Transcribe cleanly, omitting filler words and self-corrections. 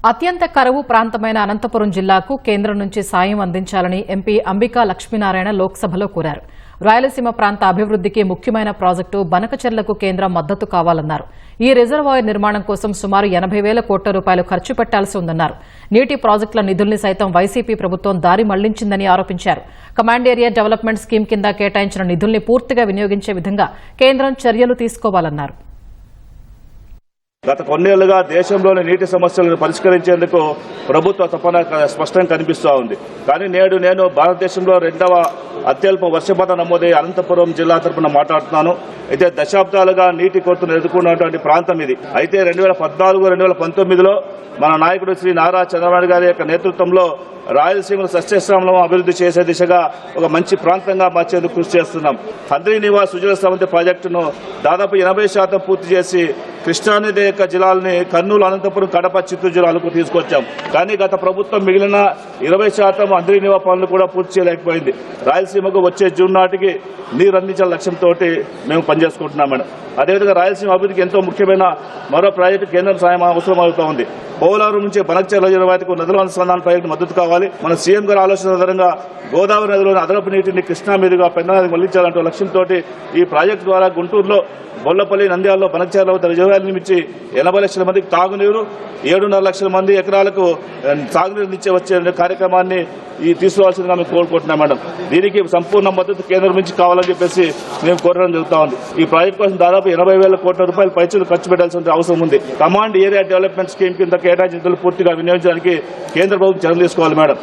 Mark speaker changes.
Speaker 1: అత్యంత కరువు ప్రాంతమైన అనంతపురం జిల్లాకు కేంద్రం నుంచి సాయం అందించాలని ఎంపీ అంబికా లక్ష్మీనారాయణ లోక్సభలో కోరారు. రాయలసీమ ప్రాంత అభివృద్దికి ముఖ్యమైన ప్రాజెక్టు బనకచెర్లకు కేంద్రం మద్దతు కావాలన్నారు. ఈ రిజర్వాయర్ నిర్మాణం కోసం సుమారు 80,000 కోట్ల రూపాయలు ఖర్చు పెట్టాల్సి ఉందన్నారు. నీటి ప్రాజెక్టుల నిధుల్ని సైతం వైసీపీ ప్రభుత్వం దారి మళ్లించిందని ఆరోపించారు. కమాండ్ ఏరియా డెవలప్మెంట్ స్కీమ్ కింద కేటాయించిన నిధుల్ని పూర్తిగా వినియోగించే విధంగా కేంద్రం చర్యలు తీసుకోవాలన్నారు.
Speaker 2: గత కొన్నేళ్లుగా దేశంలోని నీటి సమస్యలను పరిష్కరించేందుకు ప్రభుత్వ తపన స్పష్టంగా కనిపిస్తూ ఉంది. కానీ నేను భారతదేశంలో 2వ అత్యల్ప వర్షపాతం నమోదయ్యే అనంతపురం జిల్లా తరఫున మాట్లాడుతున్నాను. అయితే దశాబ్దాలుగా నీటి కొరతను ఎదుర్కొన్నటువంటి ప్రాంతం ఇది. అయితే 2014-2019లో మన నాయకుడు శ్రీ నారా చంద్రబాబు గారి యొక్క నేతృత్వంలో రాయలసీమను సస్యశ్యామలం అభివృద్ధి చేసే దిశగా ఒక మంచి ప్రాంతంగా మార్చేందుకు కృషి చేస్తున్నాం. హంద్రీ నివాస్ సుజల స్రవంతి ప్రాజెక్టును దాదాపు 80% పూర్తి చేసి కృష్ణానది యొక్క జిల్లాలని కర్నూలు, అనంతపురం, కడప, చిత్తూరు జిల్లాలకు తీసుకొచ్చాం. కానీ గత ప్రభుత్వం మిగిలిన 20% హంద్రీ నివాస్ పనులు కూడా పూర్తి చేయలేకపోయింది. రాయలసీమకు వచ్చే జూన్ నాటికి నీరు అందించాల లక్ష్యంతో మేము పనిచేసుకుంటున్నాం మేడం. అదేవిధంగా రాయలసీమ అభివృద్ధికి ఎంతో ముఖ్యమైన మరో ప్రాజెక్టు కేంద్రం సాయం అవసరం అవుతూ ఉంది. పోలవరం నుంచి బనకచెర్ల రిజర్వాయర్కు నదుల అనుసంధాన ప్రాజెక్టు మద్దతు కావాలి. మన సీఎం గారి ఆలోచన ఆధారంగా గోదావరి నదిలోని అదనపు నీటిని కృష్ణా మీదుగా పెన్నా నదికి మళ్లించాలంటే లక్ష్యంతో ఈ ప్రాజెక్టు ద్వారా గుంటూరులో, బొల్లపల్లి, నంద్యాలలో బనకచెర్ల వద్ద రిజర్వాయర్లు నిర్మించి 80 లక్షల మందికి తాగునీరు, 7.5 లక్షల మంది ఎకరాలకు సాగునీరు ఇచ్చే వచ్చే కార్యక్రమాన్ని తీసుకోవాల్సిందిగా మేము కోరుకుంటున్నాం మేడం. దీనికి సంపూర్ణ మద్దతు కేంద్రం నుంచి కావాలని చెప్పేసి మేము కోరడం జరుగుతూ ఉంది. ఈ ప్రాజెక్టు కోసం దాదాపు 80,000 కోట్ల రూపాయలు పైచలు ఖర్చు పెట్టాల్సిన అవసరం ఉంది. కమాండ్ ఏరియా డెవలప్మెంట్ స్కీమ్ కింద కేటాయించిన నిధులు పూర్తిగా వినియోగించడానికి కేంద్ర ప్రభుత్వం చర్యలు తీసుకోవాలి మేడం.